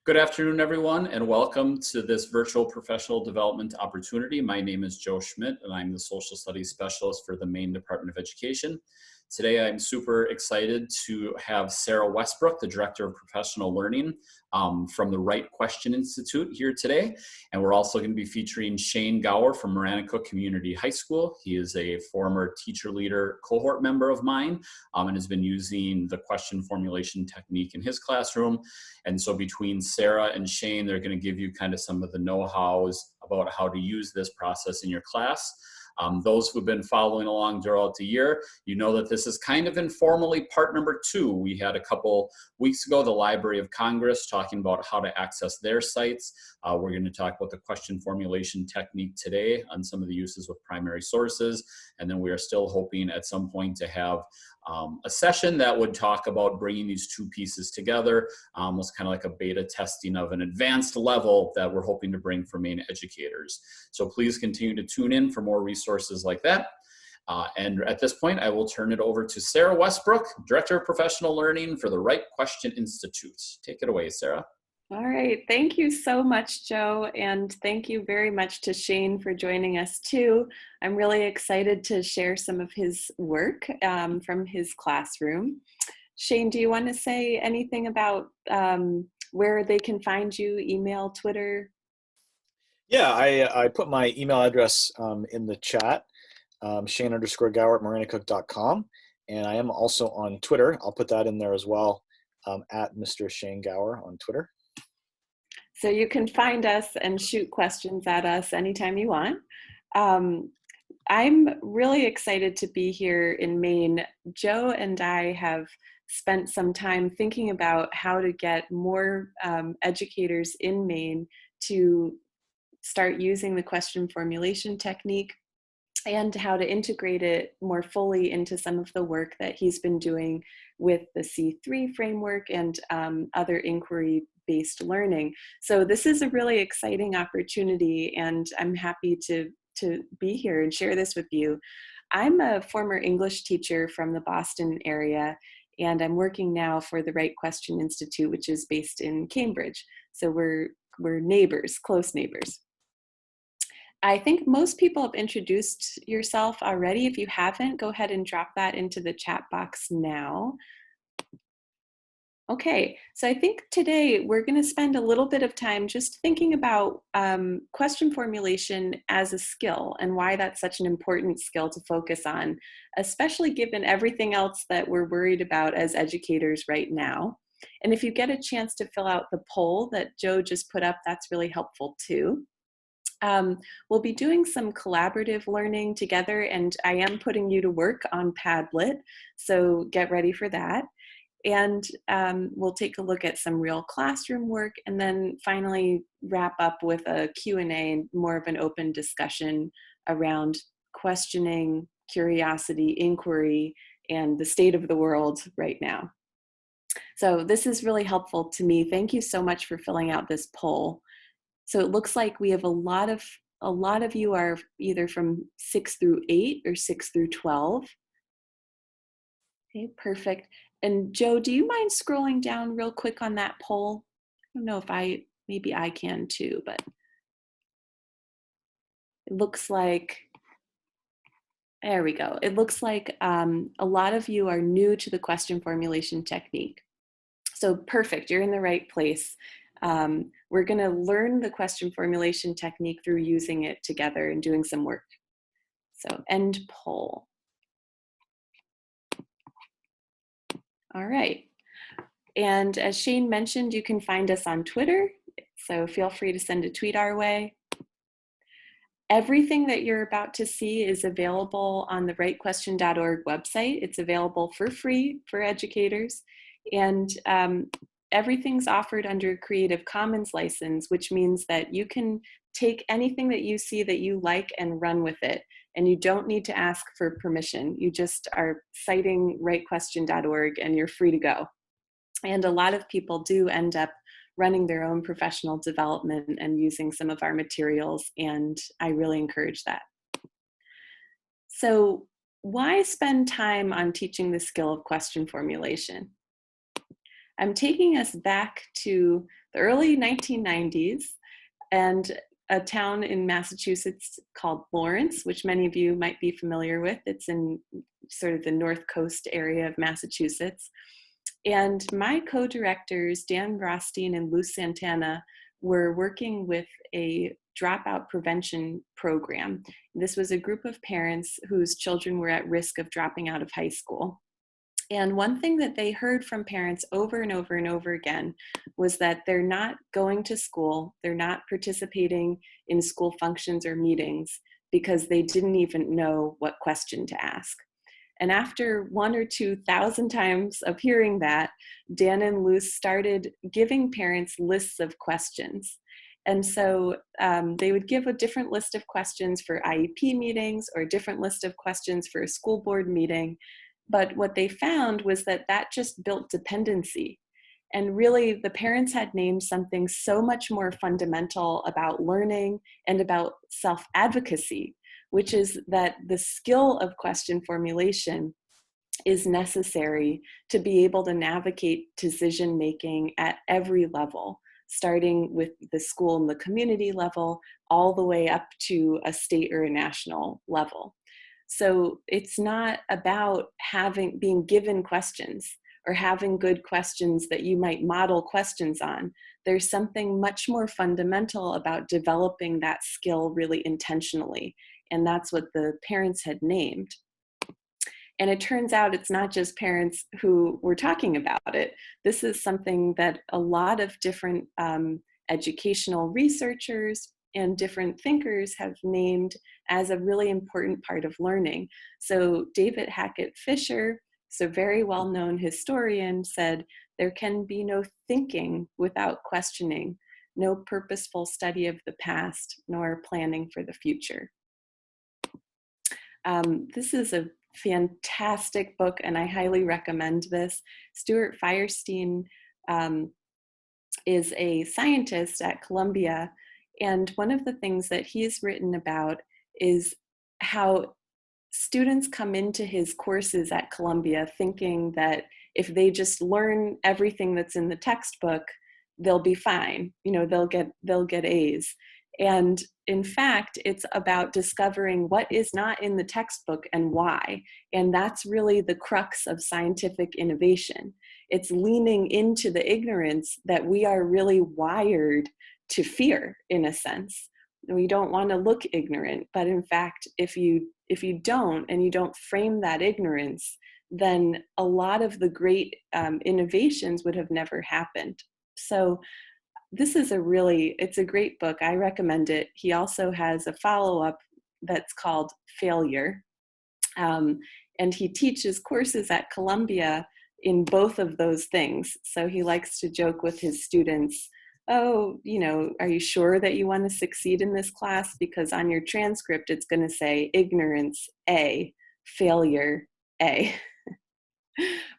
Good afternoon, everyone, and welcome to this virtual professional development opportunity. My name is Joe Schmidt, and I'm the Social Studies Specialist for the Maine Department of Education. Today, I'm super excited to have Sarah Westbrook, the Director of Professional Learning from the Right Question Institute here today. And we're also going to be featuring Shane Gower from Maranicook Community High School. He is a former teacher leader cohort member of mine and has been using the question formulation technique in his classroom. And so between Sarah and Shane, they're going to give you kind of some of the know-hows about how to use this process in your class. Those who've been following along throughout the year, you know that this is kind of informally part number 2. We had a couple weeks ago, the Library of Congress talking about how to access their sites. We're going to talk about the question formulation technique today on some of the uses with primary sources. And then we are still hoping at some point to have a session that would talk about bringing these two pieces together, almost kind of like a beta testing of an advanced level that we're hoping to bring for Maine educators. So please continue to tune in for more resources like that. And at this point, I will turn it over to Sarah Westbrook, Director of Professional Learning for the Right Question Institute. Take it away, Sarah. All right, thank you so much, Joe, and thank you very much to Shane for joining us too. I'm really excited to share some of his work from his classroom. Shane, do you want to say anything about where they can find you, email, Twitter? Yeah, I put my email address in the chat, Shane_Gower at maranicook.com, and I am also on Twitter. I'll put that in there as well, at Mr. Shane Gower on Twitter. So you can find us and shoot questions at us anytime you want. I'm really excited to be here in Maine. Joe and I have spent some time thinking about how to get more educators in Maine to start using the question formulation technique and how to integrate it more fully into some of the work that he's been doing with the C3 framework and other inquiry-based learning. So this is a really exciting opportunity, and I'm happy to be here and share this with you. I'm a former English teacher from the Boston area, and I'm working now for the Right Question Institute, which is based in Cambridge. So we're neighbors, close neighbors. I think most people have introduced yourself already. If you haven't, go ahead and drop that into the chat box now. Okay, so I think today we're going to spend a little bit of time just thinking about question formulation as a skill and why that's such an important skill to focus on, especially given everything else that we're worried about as educators right now. And if you get a chance to fill out the poll that Joe just put up, that's really helpful too. We'll be doing some collaborative learning together, and I am putting you to work on Padlet, so get ready for that. And we'll take a look at some real classroom work, and then finally wrap up with a Q&A and more of an open discussion around questioning, curiosity, inquiry, and the state of the world right now. So this is really helpful to me. Thank you so much for filling out this poll. So it looks like we have a lot of you are either from 6 through 8 or 6 through 12. Okay, perfect. And Joe, do you mind scrolling down real quick on that poll? I don't know if maybe I can too, but it looks like, there we go. It looks like a lot of you are new to the question formulation technique. So perfect, you're in the right place. We're going to learn the question formulation technique through using it together and doing some work. So end poll. All right. And as Shane mentioned, you can find us on Twitter, so feel free to send a tweet our way. Everything that you're about to see is available on the rightquestion.org website. It's available for free for educators. And everything's offered under a Creative Commons license, which means that you can take anything that you see that you like and run with it. And you don't need to ask for permission. You just are citing rightquestion.org and you're free to go. And a lot of people do end up running their own professional development and using some of our materials, and I really encourage that. So why spend time on teaching the skill of question formulation? I'm taking us back to the early 1990s and a town in Massachusetts called Lawrence, which many of you might be familiar with. It's in sort of the North Coast area of Massachusetts. And my co-directors, Dan Rothstein and Lou Santana, were working with a dropout prevention program. This was a group of parents whose children were at risk of dropping out of high school. And one thing that they heard from parents over and over and over again was that they're not going to school, they're not participating in school functions or meetings because they didn't even know what question to ask. And after 1,000 or 2,000 times of hearing that, Dan and Luce started giving parents lists of questions. And so they would give a different list of questions for IEP meetings or a different list of questions for a school board meeting. But what they found was that that just built dependency. And really, the parents had named something so much more fundamental about learning and about self-advocacy, which is that the skill of question formulation is necessary to be able to navigate decision-making at every level, starting with the school and the community level, all the way up to a state or a national level. So it's not about being given questions or having good questions that you might model questions on. There's something much more fundamental about developing that skill really intentionally. And that's what the parents had named. And it turns out it's not just parents who were talking about it. This is something that a lot of different educational researchers and different thinkers have named as a really important part of learning. So David Hackett Fisher, so very well-known historian, said, "There can be no thinking without questioning, no purposeful study of the past, nor planning for the future." This is a fantastic book, and I highly recommend this. Stuart Firestein is a scientist at Columbia, and one of the things that he's written about is how students come into his courses at Columbia thinking that if they just learn everything that's in the textbook, they'll be fine. You know, they'll get A's. And in fact, it's about discovering what is not in the textbook and why. And that's really the crux of scientific innovation. It's leaning into the ignorance that we are really wired to fear, in a sense. We don't want to look ignorant, but in fact, if you don't, and you don't frame that ignorance, then a lot of the great innovations would have never happened. So this is it's a great book. I recommend it. He also has a follow-up that's called Failure. And he teaches courses at Columbia in both of those things. So he likes to joke with his students, "Oh, you know, are you sure that you want to succeed in this class? Because on your transcript, it's going to say ignorance A, failure A."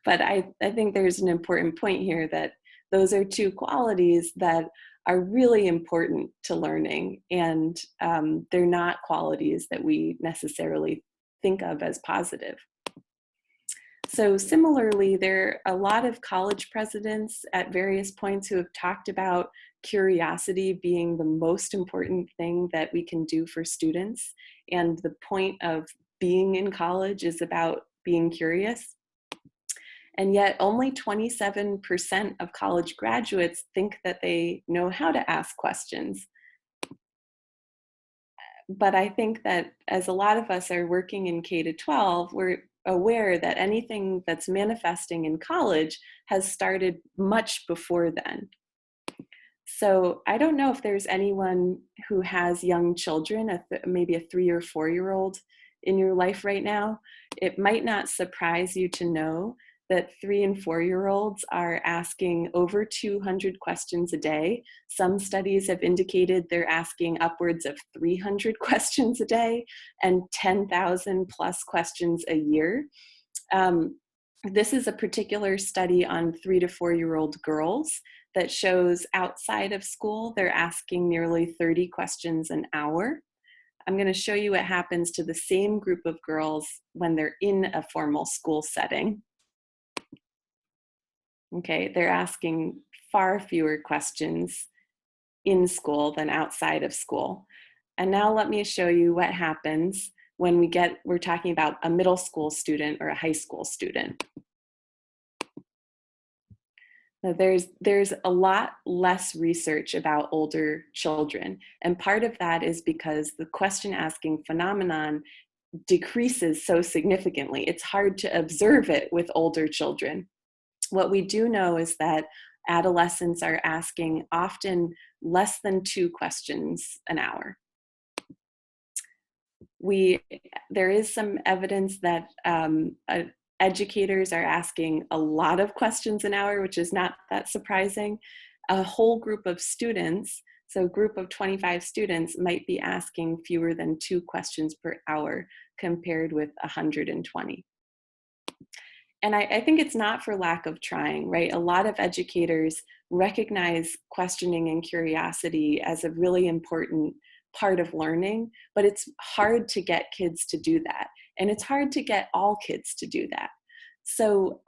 But I think there's an important point here that those are two qualities that are really important to learning, and they're not qualities that we necessarily think of as positive. So similarly, there are a lot of college presidents at various points who have talked about curiosity being the most important thing that we can do for students. And the point of being in college is about being curious. And yet only 27% of college graduates think that they know how to ask questions. But I think that as a lot of us are working in K-12, we're aware that anything that's manifesting in college has started much before then. So I don't know if there's anyone who has young children, maybe a 3 or 4-year-old in your life right now. It might not surprise you to know that 3 and 4-year-olds are asking over 200 questions a day. Some studies have indicated they're asking upwards of 300 questions a day and 10,000 plus questions a year. This is a particular study on 3 to 4-year-old girls that shows outside of school, they're asking nearly 30 questions an hour. I'm going to show you what happens to the same group of girls when they're in a formal school setting. Okay, they're asking far fewer questions in school than outside of school. And now let me show you what happens when we're talking about a middle school student or a high school student. Now, there's a lot less research about older children. And part of that is because the question asking phenomenon decreases so significantly. It's hard to observe it with older children. What we do know is that adolescents are asking often less than 2 questions an hour. There is some evidence that educators are asking a lot of questions an hour, which is not that surprising. A whole group of students, so a group of 25 students, might be asking fewer than 2 questions per hour compared with 120. And I think it's not for lack of trying, right? A lot of educators recognize questioning and curiosity as a really important part of learning, but it's hard to get kids to do that. And it's hard to get all kids to do that. So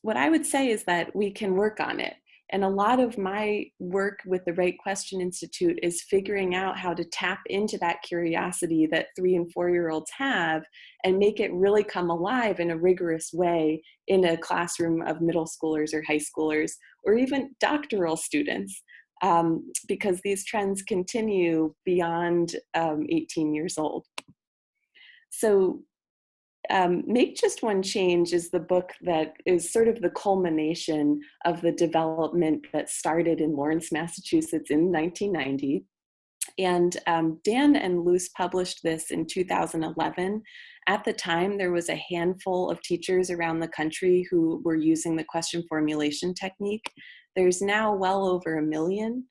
what I would say is that we can work on it. And a lot of my work with the Right Question Institute is figuring out how to tap into that curiosity that 3 and 4-year-olds have and make it really come alive in a rigorous way in a classroom of middle schoolers or high schoolers or even doctoral students, because these trends continue beyond 18 years old. So Make Just One Change is the book that is sort of the culmination of the development that started in Lawrence, Massachusetts in 1990. And Dan and Luce published this in 2011. At the time, there was a handful of teachers around the country who were using the question formulation technique. There's now well over 1 million,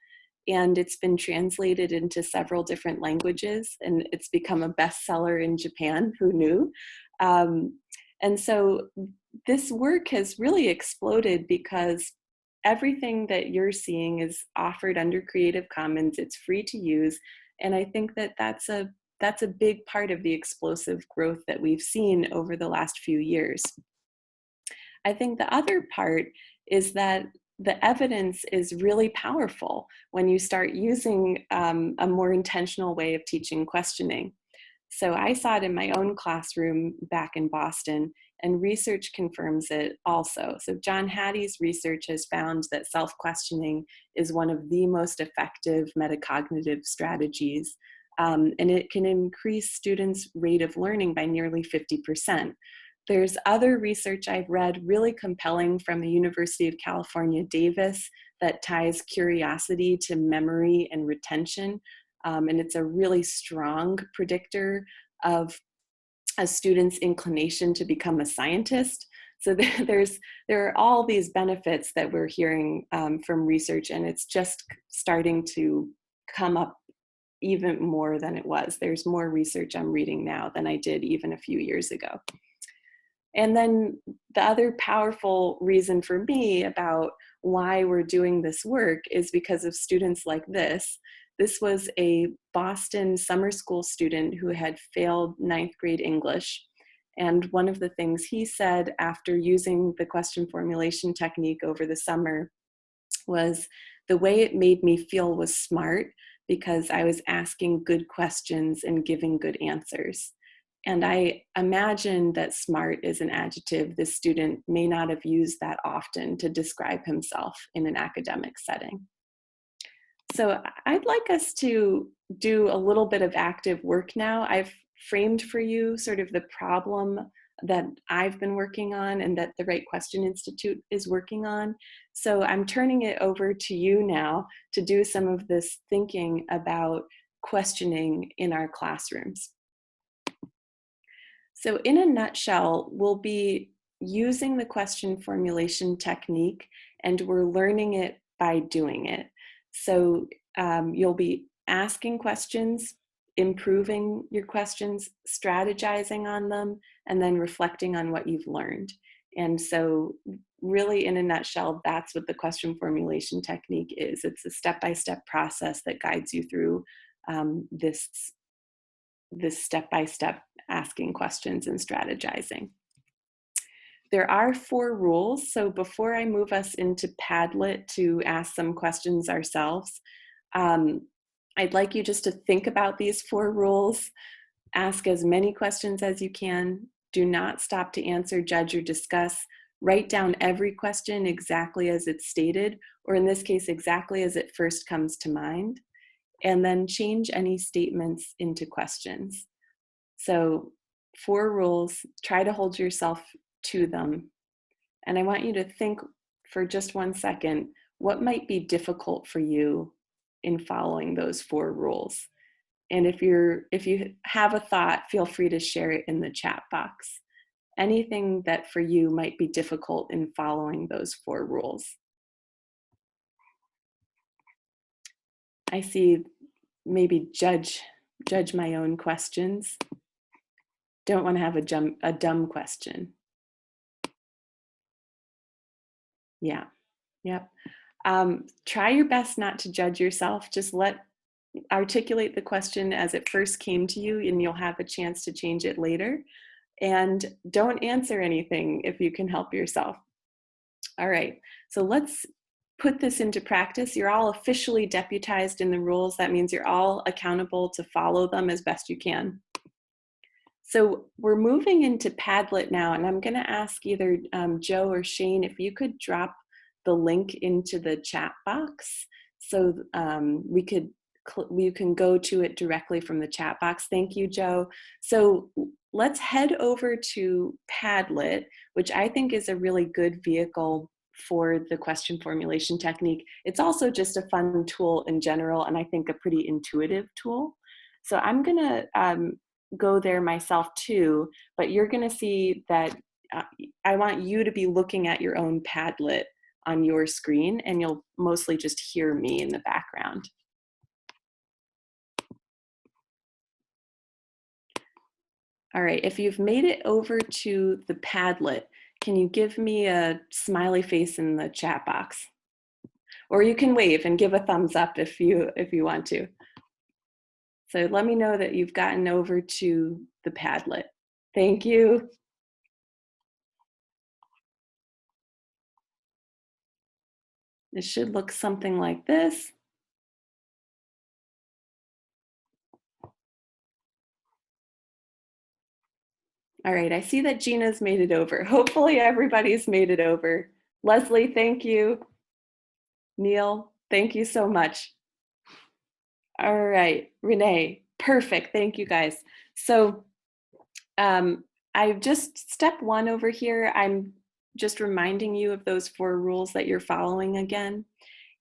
and it's been translated into several different languages, and it's become a bestseller in Japan. Who knew? And so this work has really exploded because everything that you're seeing is offered under Creative Commons. It's free to use. And I think that that's a big part of the explosive growth that we've seen over the last few years. I think the other part is that the evidence is really powerful when you start using a more intentional way of teaching questioning. So I saw it in my own classroom back in Boston, and research confirms it also. So John Hattie's research has found that self-questioning is one of the most effective metacognitive strategies, and it can increase students' rate of learning by nearly 50%. There's other research I've read really compelling from the University of California, Davis, that ties curiosity to memory and retention. And it's a really strong predictor of a student's inclination to become a scientist. So there are all these benefits that we're hearing from research, and it's just starting to come up even more than it was. There's more research I'm reading now than I did even a few years ago. And then the other powerful reason for me about why we're doing this work is because of students like this. This was a Boston summer school student who had failed 9th grade English. And one of the things he said after using the question formulation technique over the summer was the way it made me feel was smart because I was asking good questions and giving good answers. And I imagine that smart is an adjective this student may not have used that often to describe himself in an academic setting. So I'd like us to do a little bit of active work now. I've framed for you sort of the problem that I've been working on and that the Right Question Institute is working on. So I'm turning it over to you now to do some of this thinking about questioning in our classrooms. So in a nutshell, we'll be using the question formulation technique, and we're learning it by doing it. So you'll be asking questions, improving your questions, strategizing on them, and then reflecting on what you've learned. And so really in a nutshell, that's what the question formulation technique is. It's a step-by-step process that guides you through this step-by-step asking questions and strategizing. there are 4 rules. So before I move us into Padlet to ask some questions ourselves, I'd like you just to think about these 4 rules. Ask as many questions as you can. Do not stop to answer, judge, or discuss. Write down every question exactly as it's stated, or in this case, exactly as it first comes to mind. And then change any statements into questions. So 4 rules, try to hold yourself to them. And I want you to think for just 1 second, what might be difficult for you in following those 4 rules? And if you have a thought, feel free to share it in the chat box. Anything that for you might be difficult in following those 4 rules. I see maybe judge my own questions. Don't want to have a dumb question. Yeah, yep. Try your best not to judge yourself. Just articulate the question as it first came to you, and you'll have a chance to change it later. And don't answer anything if you can help yourself. All right, so let's put this into practice. You're all officially deputized in the rules. That means you're all accountable to follow them as best you can. So we're moving into Padlet now, and I'm going to ask either Joe or Shane if you could drop the link into the chat box so you can go to it directly from the chat box. Thank you, Joe. So let's head over to Padlet, which I think is a really good vehicle for the question formulation technique. It's also just a fun tool in general, and I think a pretty intuitive tool. So I'm going to go there myself too, but you're going to see that I want you to be looking at your own Padlet on your screen, and you'll mostly just hear me in the background. All right, if you've made it over to the Padlet, can you give me a smiley face in the chat box? Or you can wave and give a thumbs up if you want to. So let me know that you've gotten over to the Padlet. Thank you. It should look something like this. All right, I see that Gina's made it over. Hopefully everybody's made it over. Leslie, thank you. Neil, thank you so much. All right, Renee, perfect, thank you guys. So I've just step 1 over here, I'm just reminding you of those 4 rules that you're following again.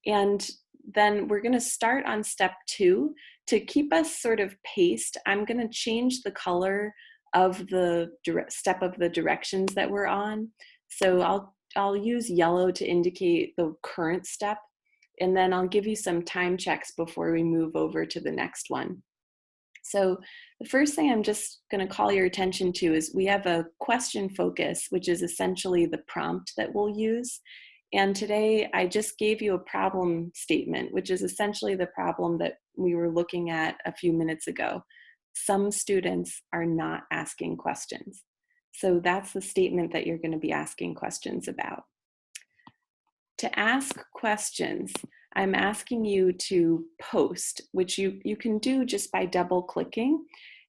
And then we're gonna start on step 2. To keep us sort of paced, I'm gonna change the color of the step of the directions that we're on. So I'll use yellow to indicate the current step, and then I'll give you some time checks before we move over to the next one. So the first thing I'm just going to call your attention to is we have a question focus, which is essentially the prompt that we'll use. And today I just gave you a problem statement, which is essentially the problem that we were looking at a few minutes ago. Some students are not asking questions. So that's the statement that you're going to be asking questions about. To ask questions, I'm asking you to post, which you can do just by double clicking.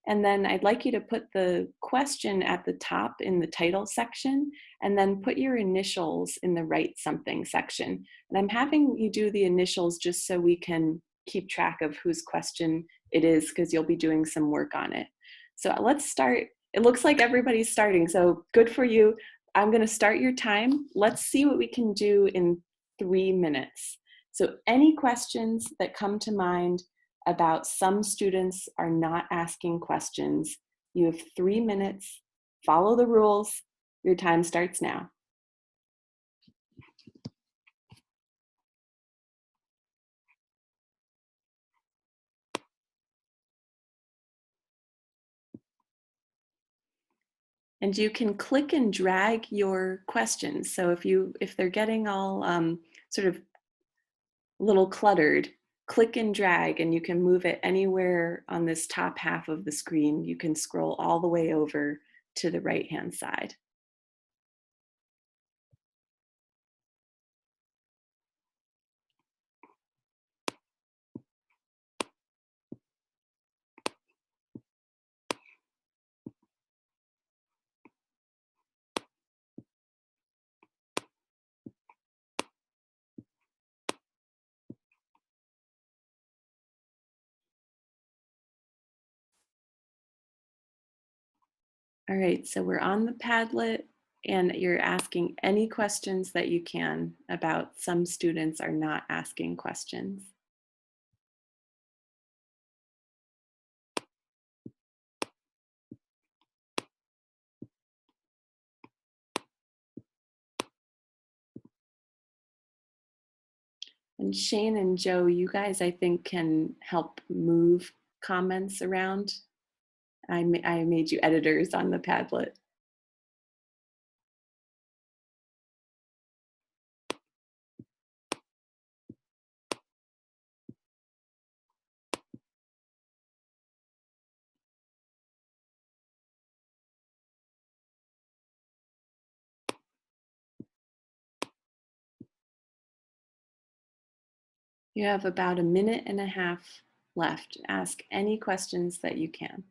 And then I'd like you to put the question at the top in the title section, and then put your initials in the write something section. And I'm having you do the initials just so we can keep track of whose question it is, because you'll be doing some work on it. So let's start. It looks like everybody's starting, so good for you. I'm going to start your time. Let's see what we can do in 3 minutes. So any questions that come to mind about some students are not asking questions, you have 3 minutes. Follow the rules. Your time starts now. And you can click and drag your questions. So if they're getting all sort of a little cluttered, click and drag, and you can move it anywhere on this top half of the screen. You can scroll all the way over to the right-hand side. All right, so we're on the Padlet and you're asking any questions that you can about some students are not asking questions. And Shane and Joe, you guys, I think, can help move comments around. I made you editors on the Padlet. You have about a minute and a half left. Ask any questions that you can.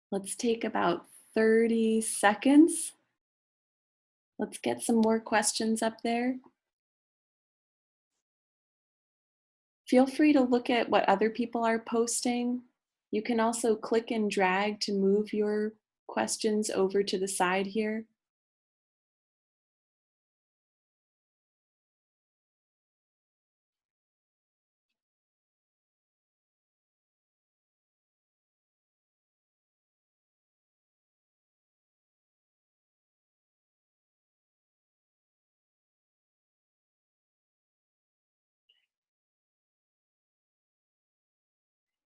Let's take about 30 seconds. Let's get some more questions up there. Feel free to look at what other people are posting. You can also click and drag to move your questions over to the side here.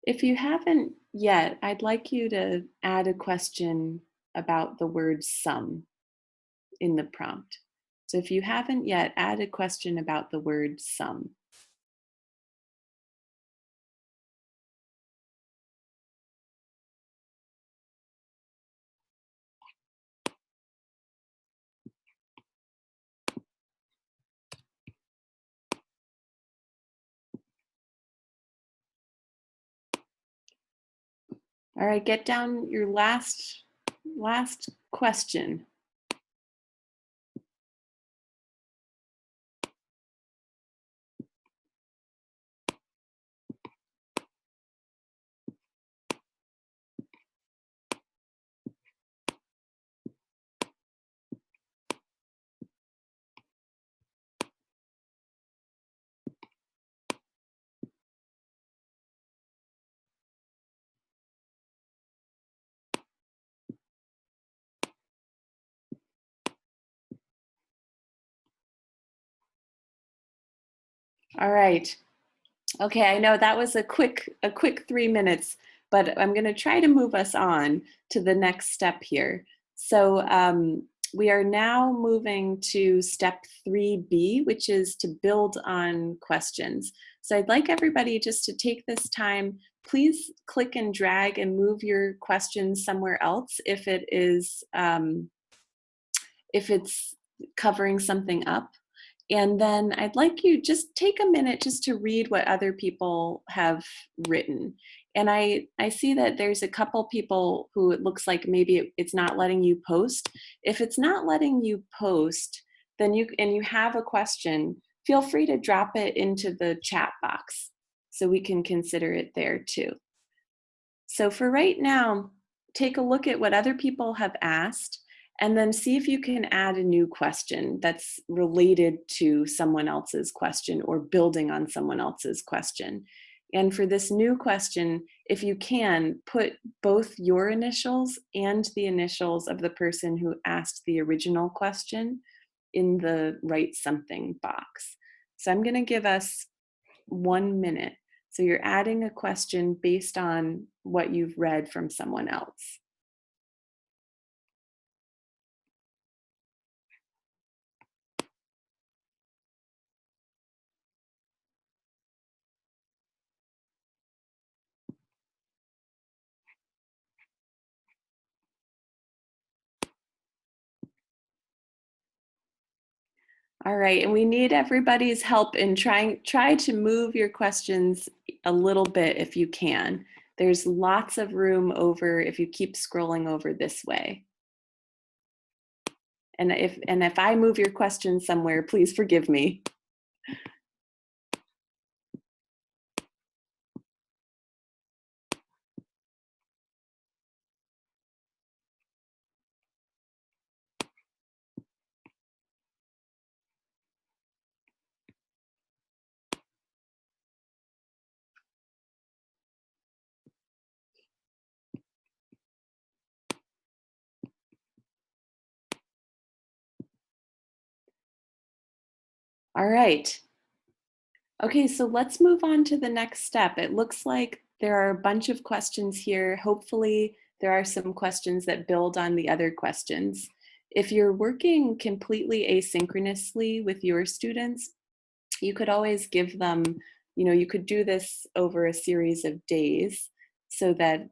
If you haven't yet, I'd like you to add a question about the word some in the prompt. So if you haven't yet, add a question about the word some. All right, get down your last question. All right. Okay, I know that was a quick 3 minutes, but I'm going to try to move us on to the next step here. So we are now moving to step 3B, which is to build on questions. So I'd like everybody just to take this time. Please click and drag and move your questions somewhere else if it's covering something up. And then I'd like you just take a minute just to read what other people have written. And I see that there's a couple people who it looks like maybe it's not letting you post. If it's not letting you post, then you have a question, feel free to drop it into the chat box so we can consider it there too. So for right now, take a look at what other people have asked and then see if you can add a new question that's related to someone else's question or building on someone else's question. And for this new question, if you can, put both your initials and the initials of the person who asked the original question in the write something box. So I'm going to give us 1 minute. So you're adding a question based on what you've read from someone else. All right, and we need everybody's help in try to move your questions a little bit if you can. There's lots of room over if you keep scrolling over this way. And if I move your question somewhere, please forgive me. All right. Okay, so let's move on to the next step. It looks like there are a bunch of questions here. Hopefully, there are some questions that build on the other questions. If you're working completely asynchronously with your students, you could always give them, you could do this over a series of days so that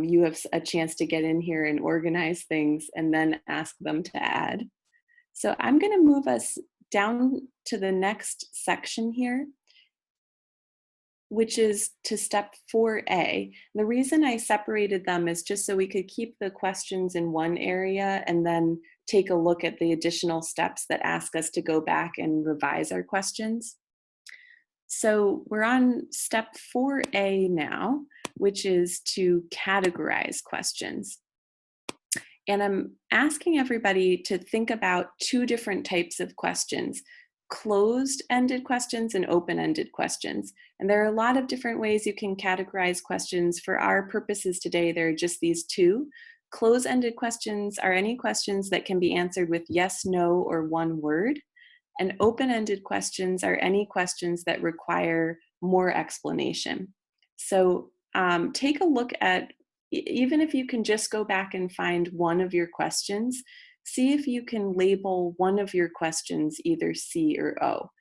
you have a chance to get in here and organize things and then ask them to add. So I'm going to move us down to the next section here, which is to step 4A. The reason I separated them is just so we could keep the questions in one area and then take a look at the additional steps that ask us to go back and revise our questions. So we're on step 4A now, which is to categorize questions. And I'm asking everybody to think about two different types of questions: closed-ended questions and open-ended questions. And there are a lot of different ways you can categorize questions. For our purposes today, there are just these two. Closed-ended questions are any questions that can be answered with yes, no, or one word. And open-ended questions are any questions that require more explanation. So take a look at, even if you can just go back and find one of your questions, see if you can label one of your questions either C or O.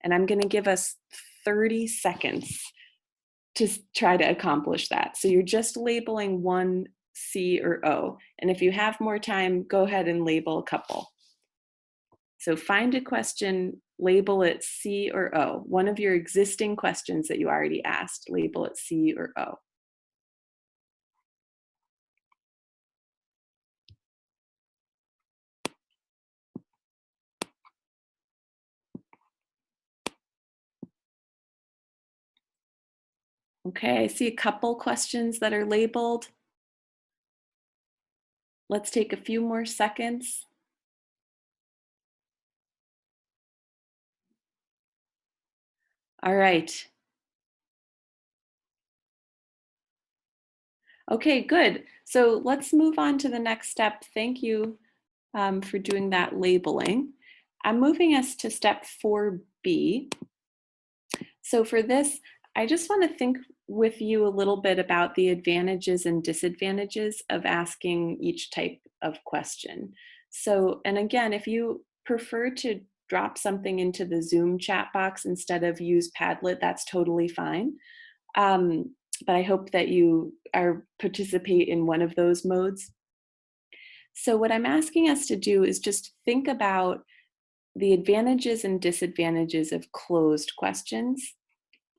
And I'm going to give us 30 seconds to try to accomplish that. So you're just labeling one C or O. And if you have more time, go ahead and label a couple. So find a question, label it C or O. One of your existing questions that you already asked, label it C or O. Okay, I see a couple questions that are labeled. Let's take a few more seconds. All right. Okay, good. So let's move on to the next step. Thank you for doing that labeling. I'm moving us to step 4B. So for this, I just want to think with you a little bit about the advantages and disadvantages of asking each type of question. So, and again, if you prefer to drop something into the Zoom chat box instead of use Padlet, that's totally fine. But I hope that you participate in one of those modes. So what I'm asking us to do is just think about the advantages and disadvantages of closed questions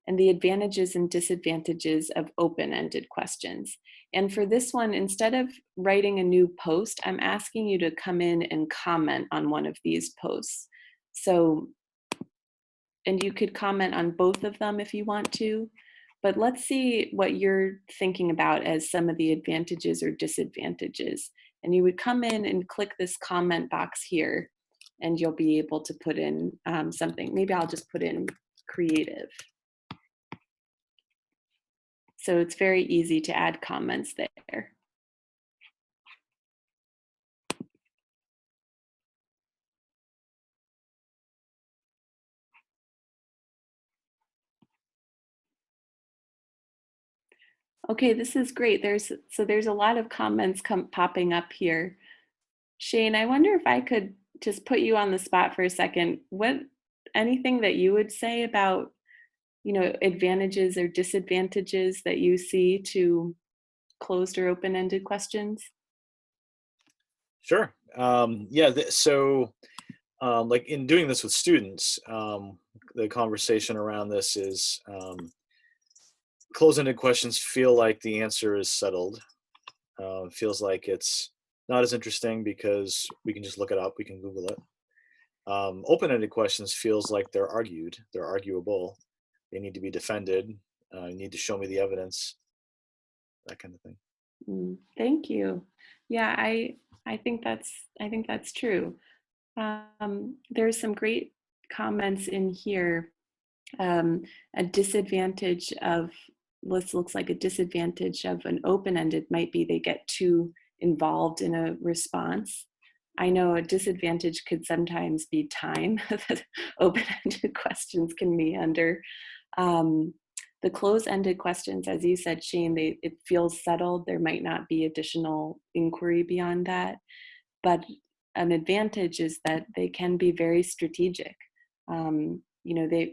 and the advantages and disadvantages of open-ended questions. And for this one, instead of writing a new post, I'm asking you to come in and comment on one of these posts. So, and you could comment on both of them if you want to, but let's see what you're thinking about as some of the advantages or disadvantages. And you would come in and click this comment box here, and you'll be able to put in something. Maybe I'll just put in creative. So it's very easy to add comments there. Okay, this is great. There's a lot of comments popping up here. Shane, I wonder if I could just put you on the spot for a second. Anything that you would say about, advantages or disadvantages that you see to closed or open-ended questions? Sure. Yeah. So like in doing this with students, the conversation around this is closed-ended questions feel like the answer is settled. Feels like it's not as interesting because we can just look it up, we can Google it. Open-ended questions feels like they're argued, they're arguable, they need to be defended, you need to show me the evidence, that kind of thing. Thank you. Yeah, I think that's true. There's some great comments in here. A disadvantage of this looks like a disadvantage of an open-ended might be they get too involved in a response. I know a disadvantage could sometimes be time that open-ended questions can meander. Um, the close-ended questions, as you said, Shane, it feels settled. There might not be additional inquiry beyond that. But an advantage is that they can be very strategic.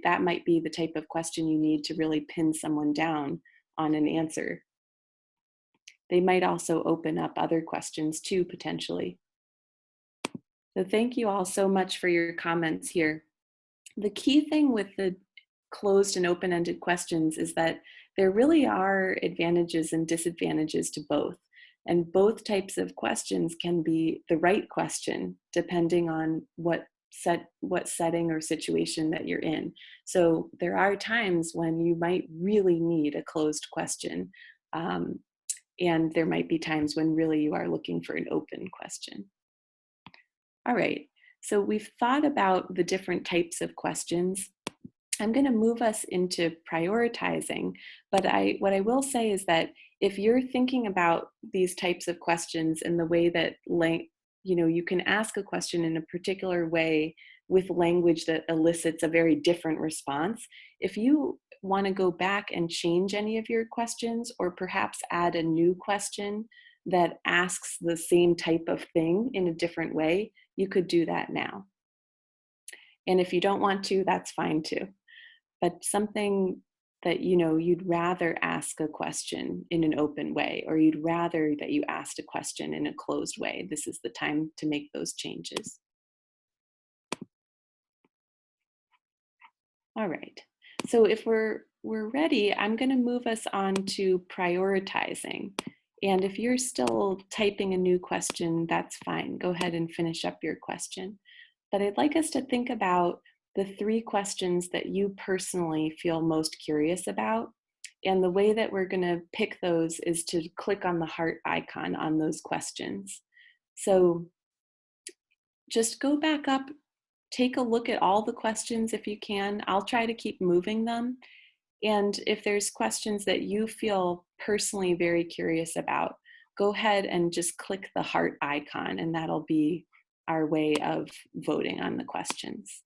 That might be the type of question you need to really pin someone down on an answer. They might also open up other questions too, potentially. So thank you all so much for your comments here. The key thing with the closed and open-ended questions is that there really are advantages and disadvantages to both. And both types of questions can be the right question depending on what setting or situation that you're in. So there are times when you might really need a closed question. And there might be times when really you are looking for an open question. All right, so we've thought about the different types of questions. I'm going to move us into prioritizing, but what I will say is that if you're thinking about these types of questions in the way that you can ask a question in a particular way with language that elicits a very different response. If you want to go back and change any of your questions, or perhaps add a new question that asks the same type of thing in a different way, you could do that now. And if you don't want to, that's fine too. But something that you'd rather ask a question in an open way, or you'd rather that you asked a question in a closed way, this is the time to make those changes. All right, so if we're ready, I'm going to move us on to prioritizing. And if you're still typing a new question, that's fine. Go ahead and finish up your question. But I'd like us to think about the 3 questions that you personally feel most curious about. And the way that we're going to pick those is to click on the heart icon on those questions. So just go back up, take a look at all the questions if you can. I'll try to keep moving them. And if there's questions that you feel personally very curious about, go ahead and just click the heart icon, and that'll be our way of voting on the questions.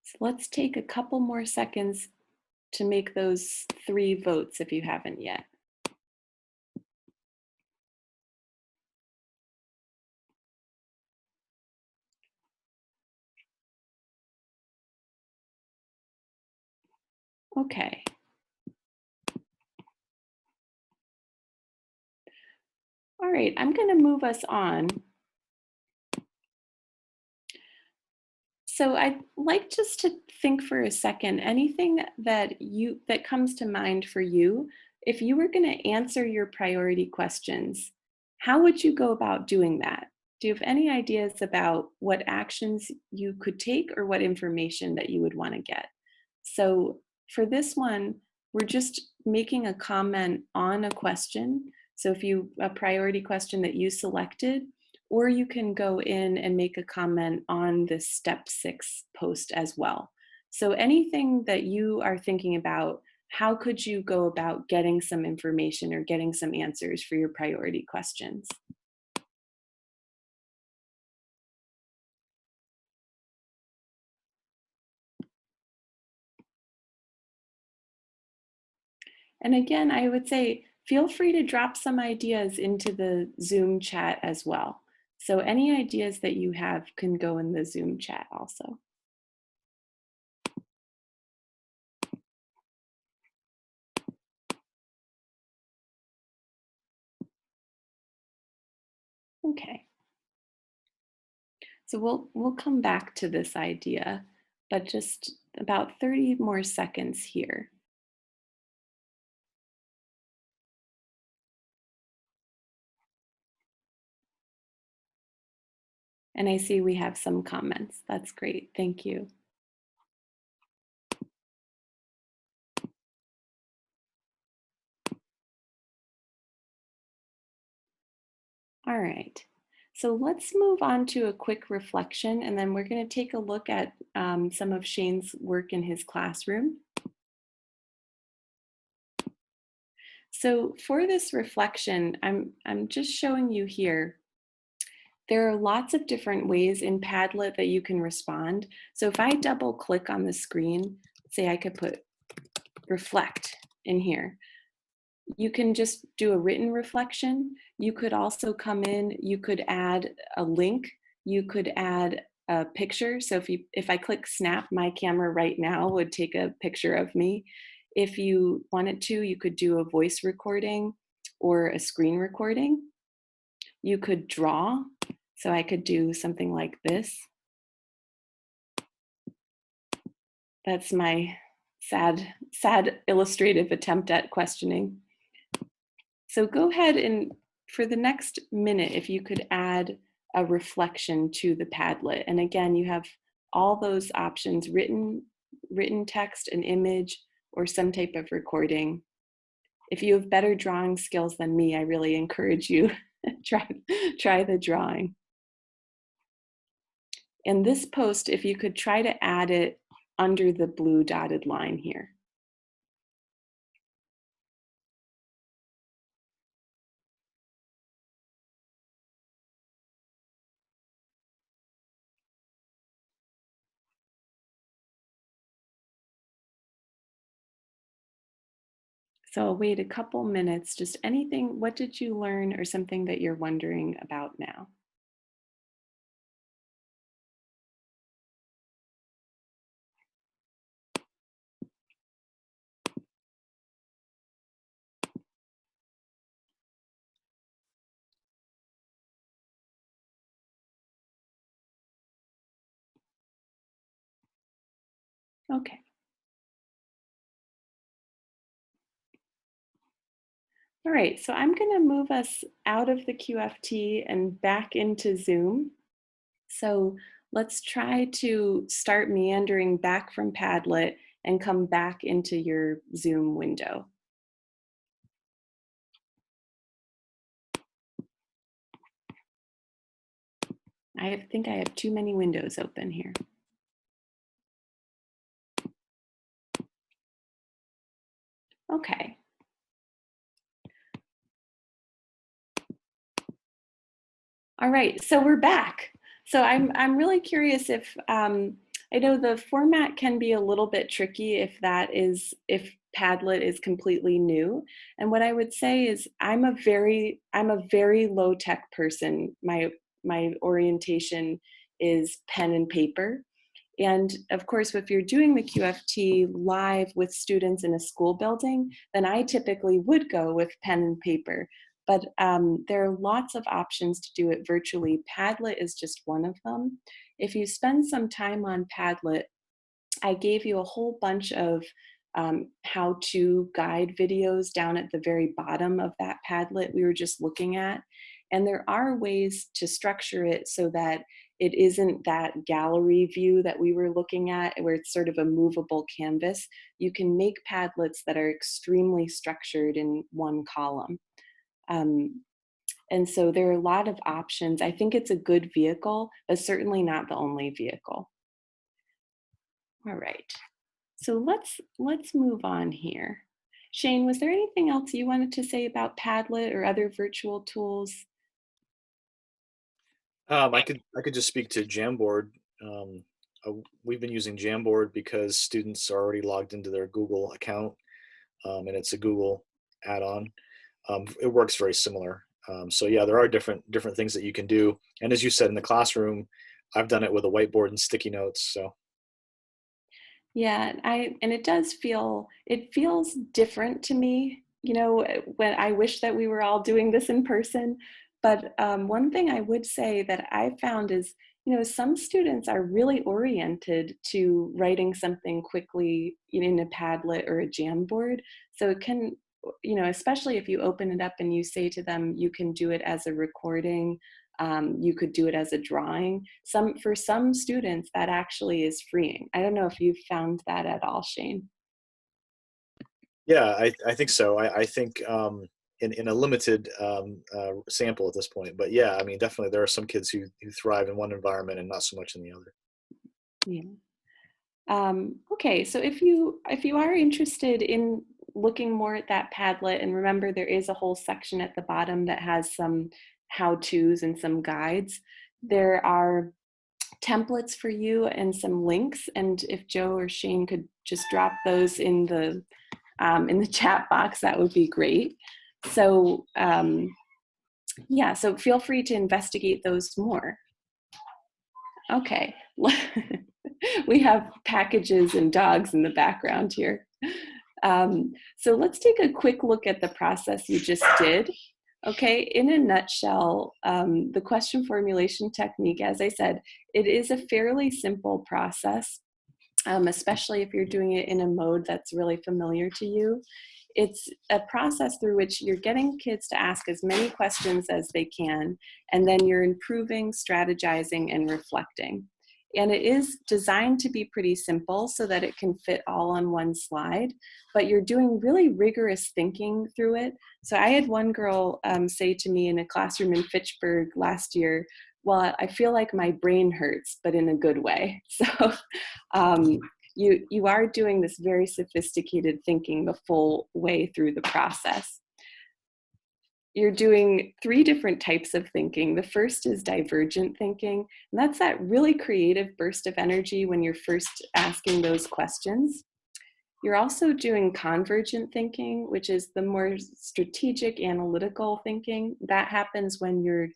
So let's take a couple more seconds to make those 3 votes if you haven't yet. Okay. All right, I'm going to move us on. So I'd like just to think for a second, anything that comes to mind for you, if you were going to answer your priority questions, how would you go about doing that? Do you have any ideas about what actions you could take or what information that you would want to get? So for this one, we're just making a comment on a question. So if a priority question that you selected, or you can go in and make a comment on this step 6 post as well. So anything that you are thinking about, how could you go about getting some information or getting some answers for your priority questions? And again, I would say, feel free to drop some ideas into the Zoom chat as well. So any ideas that you have can go in the Zoom chat also. Okay. So we'll come back to this idea, but just about 30 more seconds here. And I see we have some comments. That's great. Thank you. All right. So let's move on to a quick reflection, and then we're going to take a look at some of Shane's work in his classroom. So for this reflection, I'm just showing you here, there are lots of different ways in Padlet that you can respond. So if I double click on the screen, say I could put reflect in here, you can just do a written reflection. You could also come in, you could add a link, you could add a picture. So if I click snap, my camera right now would take a picture of me. If you wanted to, you could do a voice recording or a screen recording. You could draw. So I could do something like this. That's my sad illustrative attempt at questioning. So go ahead and for the next minute, if you could add a reflection to the Padlet. And again, you have all those options, written text, an image, or some type of recording. If you have better drawing skills than me, I really encourage you try the drawing. In this post, if you could try to add it under the blue dotted line here. So I'll wait a couple minutes, just anything, what did you learn or something that you're wondering about now? Okay. All right, so I'm gonna move us out of the QFT and back into Zoom. So let's try to start meandering back from Padlet and come back into your Zoom window. I think I have too many windows open here. Okay. All right, so we're back. So I'm really curious if I know the format can be a little bit tricky if Padlet is completely new. And what I would say is I'm a very low tech person. My orientation is pen and paper. And of course, if you're doing the QFT live with students in a school building, then I typically would go with pen and paper. But there are lots of options to do it virtually. Padlet is just one of them. If you spend some time on Padlet, I gave you a whole bunch of how-to guide videos down at the very bottom of that Padlet we were just looking at. And there are ways to structure it so that it isn't that gallery view that we were looking at where it's sort of a movable canvas. You can make Padlets that are extremely structured in one column. And so there are a lot of options. I think it's a good vehicle, but certainly not the only vehicle. All right. So let's move on here. Shane, was there anything else you wanted to say about Padlet or other virtual tools? I could just speak to Jamboard. We've been using Jamboard because students are already logged into their Google account. and it's a Google add-on. It works very similar. So yeah, there are different things that you can do. And as you said, in the classroom, I've done it with a whiteboard and sticky notes. So Yeah, and it feels different to me, you know, when I wish that we were all doing this in person. But one thing I would say that I found is, you know, some students are really oriented to writing something quickly in a Padlet or a Jamboard. So it can, you know, especially if you open it up and you say to them, you can do it as a recording, you could do it as a drawing. For some students, that actually is freeing. I don't know if you've found that at all, Shane. yeah, I think so. I think in a limited sample at this point, but yeah, I mean, definitely there are some kids who thrive in one environment and not so much in the other. Yeah. Okay, so if you are interested in looking more at that Padlet, and remember there is a whole section at the bottom that has some how-tos and some guides. There are templates for you and some links. And if Joe or Shane could just drop those in the chat box, that would be great. So yeah, so feel free to investigate those more. Okay. We have packages and dogs in the background here. So let's take a quick look at the process you just did. Okay, in a nutshell, the question formulation technique, as I said, it is a fairly simple process, especially if you're doing it in a mode that's really familiar to you. It's a process through which you're getting kids to ask as many questions as they can, and then you're improving, strategizing, and reflecting. And it is designed to be pretty simple so that it can fit all on one slide, but you're doing really rigorous thinking through it. So I had one girl say to me in a classroom in Fitchburg last year, well, I feel like my brain hurts, but in a good way. So you are doing this very sophisticated thinking the full way through the process. You're doing 3 different types of thinking. The first is divergent thinking, and that's that really creative burst of energy when you're first asking those questions. You're also doing convergent thinking, which is the more strategic, analytical thinking. That happens when you're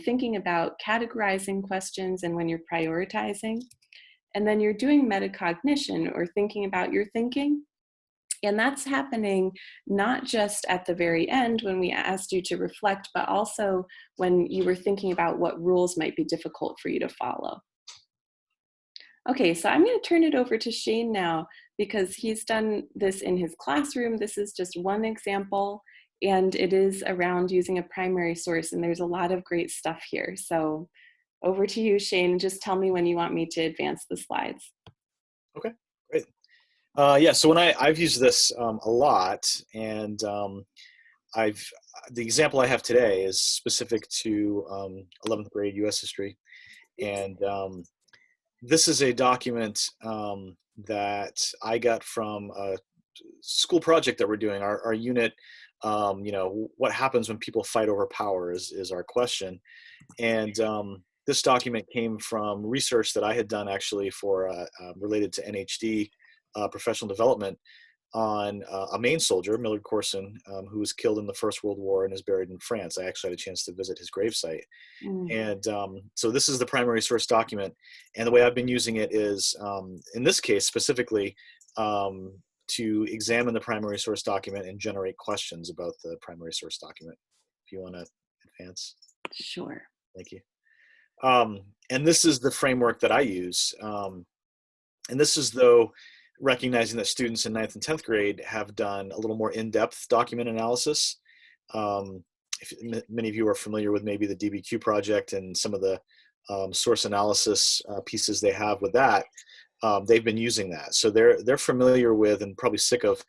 thinking about categorizing questions and when you're prioritizing. And then you're doing metacognition, or thinking about your thinking. And that's happening not just at the very end when we asked you to reflect, but also when you were thinking about what rules might be difficult for you to follow. Okay, so I'm going to turn it over to Shane now because he's done this in his classroom. This is just one example, and it is around using a primary source, and there's a lot of great stuff here. So over to you, Shane. Just tell me when you want me to advance the slides. Okay, great. Yeah, so when I've used this a lot, and the example I have today is specific to 11th grade U.S. history, and this is a document that I got from a school project that we're doing. Our unit, you know, what happens when people fight over power is our question, and this document came from research that I had done actually for related to NHD professional development on a Maine soldier, Millard Corson, who was killed in the First World War and is buried in France. I actually had a chance to visit his gravesite. And so this is the primary source document. And the way I've been using it is, in this case specifically, to examine the primary source document and generate questions about the primary source document. If you want to advance. Sure. Thank you. And this is the framework that I use. And this is, though, recognizing that students in 9th and 10th grade have done a little more in-depth document analysis. Many of you are familiar with maybe the DBQ project and some of the source analysis pieces they have with that. They've been using that, so they're familiar with and probably sick of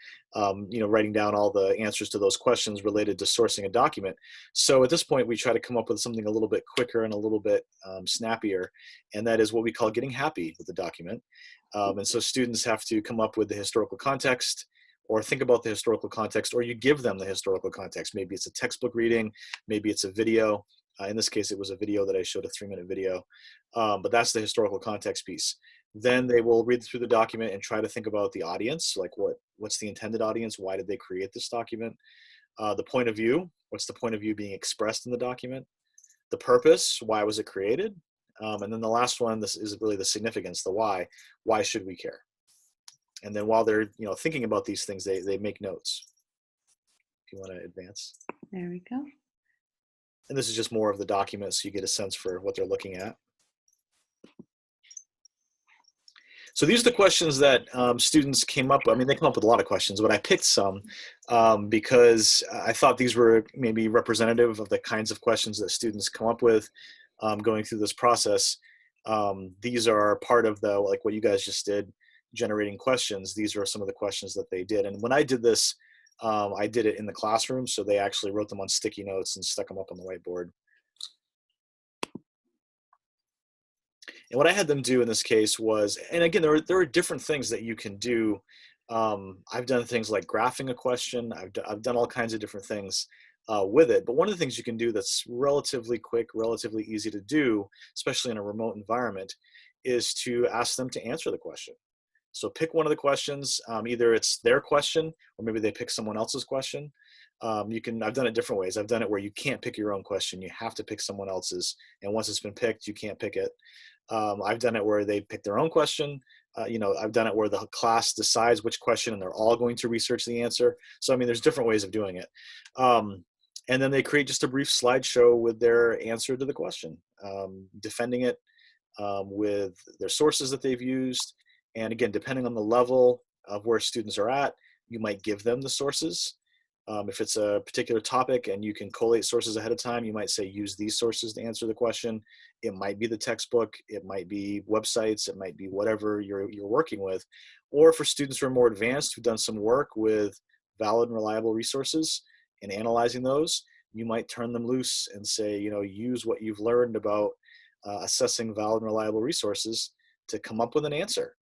you know, writing down all the answers to those questions related to sourcing a document. So at this point, we try to come up with something a little bit quicker and a little bit snappier, and that is what we call getting happy with the document. And so students have to come up with the historical context, or think about the historical context, or you give them the historical context. Maybe it's a textbook reading, maybe it's a video. In this case, it was a video that I showed, a 3-minute video, but that's the historical context piece. Then they will read through the document and try to think about the audience, like what's the intended audience? Why did they create this document? The point of view, what's the point of view being expressed in the document? The purpose, why was it created? And then the last one, this is really the significance, the why. Why should we care? And then while they're thinking about these things, they make notes. If you want to advance. There we go. And this is just more of the document, so you get a sense for what they're looking at. So these are the questions that students came up with. I mean, they come up with a lot of questions, but I picked some because I thought these were maybe representative of the kinds of questions that students come up with going through this process. These are part of the, like what you guys just did, generating questions. These are some of the questions that they did. And when I did this, I did it in the classroom. So they actually wrote them on sticky notes and stuck them up on the whiteboard. And what I had them do in this case was, and again, there are different things that you can do. I've done things like graphing a question. I've done all kinds of different things with it. But one of the things you can do that's relatively quick, relatively easy to do, especially in a remote environment, is to ask them to answer the question. So pick one of the questions, either it's their question or maybe they pick someone else's question. I've done it different ways. I've done it where you can't pick your own question. You have to pick someone else's. And once it's been picked, you can't pick it. I've done it where they pick their own question. I've done it where the class decides which question and they're all going to research the answer. So, I mean, there's different ways of doing it. And then they create just a brief slideshow with their answer to the question, defending it with their sources that they've used. And again, depending on the level of where students are at, you might give them the sources. If it's a particular topic and you can collate sources ahead of time, you might say, use these sources to answer the question. It might be the textbook, it might be websites, it might be whatever you're working with. Or for students who are more advanced, who've done some work with valid and reliable resources and analyzing those, you might turn them loose and say, use what you've learned about assessing valid and reliable resources to come up with an answer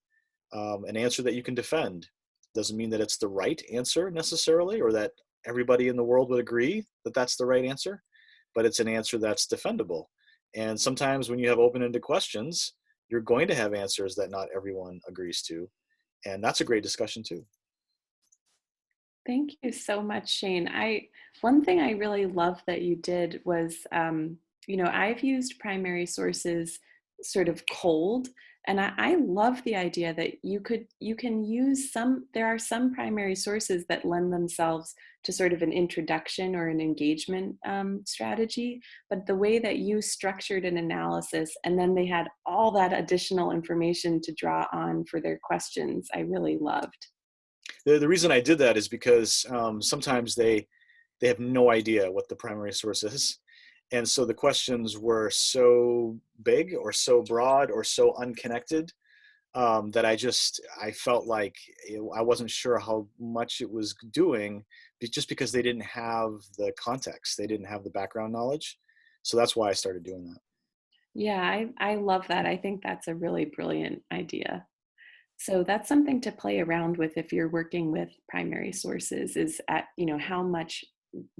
that you can defend. Doesn't mean that it's the right answer necessarily, or that everybody in the world would agree that that's the right answer, but it's an answer that's defendable. And sometimes when you have open-ended questions, you're going to have answers that not everyone agrees to. And that's a great discussion too. Thank you so much, Shane. One thing I really love that you did was, I've used primary sources sort of cold, and I love the idea that you can use there are some primary sources that lend themselves to sort of an introduction or an engagement strategy, but the way that you structured an analysis and then they had all that additional information to draw on for their questions, I really loved. The reason I did that is because sometimes they have no idea what the primary source is. And so the questions were so big or so broad or so unconnected that I felt like I wasn't sure how much it was doing just because they didn't have the context. They didn't have the background knowledge. So that's why I started doing that. Yeah, I love that. I think that's a really brilliant idea. So that's something to play around with if you're working with primary sources, is at, how much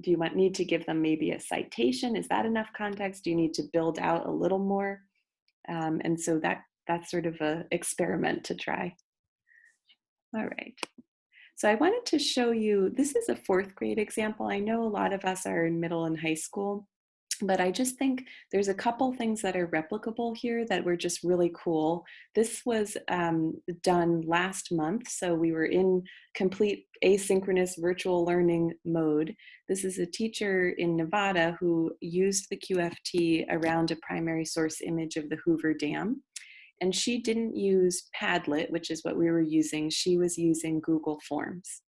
do you need to give them? Maybe a citation? Is that enough context? Do you need to build out a little more? And so that's sort of an experiment to try. All right. So I wanted to show you, this is a 4th grade example. I know a lot of us are in middle and high school, but I just think there's a couple things that are replicable here that were just really cool. This was done last month, so we were in complete asynchronous virtual learning mode. This is a teacher in Nevada who used the QFT around a primary source image of the Hoover Dam. And she didn't use Padlet, which is what we were using. She was using Google Forms.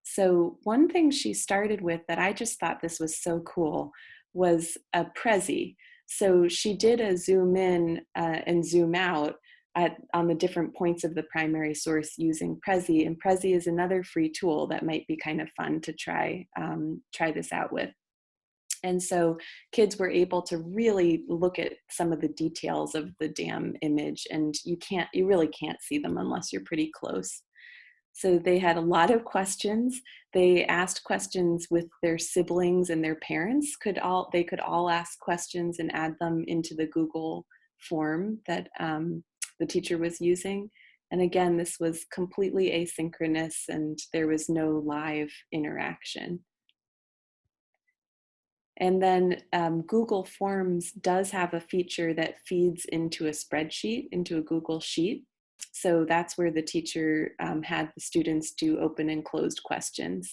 So one thing she started with that I just thought this was so cool was a Prezi. So she did a zoom in and zoom out on the different points of the primary source using Prezi. And Prezi is another free tool that might be kind of fun to try this out with. And so kids were able to really look at some of the details of the dam image, and you really can't see them unless you're pretty close. So they had a lot of questions. They asked questions with their siblings and their parents. They could all ask questions and add them into the Google form that the teacher was using. And again, this was completely asynchronous and there was no live interaction. And then Google Forms does have a feature that feeds into a spreadsheet, into a Google Sheet. So that's where the teacher had the students do open and closed questions.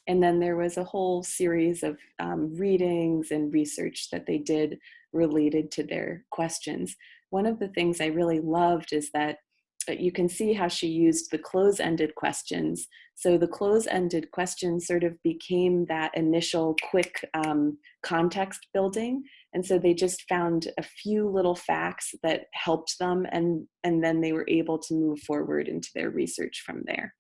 And then there was a whole series of readings and research that they did related to their questions. One of the things I really loved is that you can see how she used the close-ended questions. So the close-ended questions sort of became that initial quick context building. And so they just found a few little facts that helped them, and then they were able to move forward into their research from there.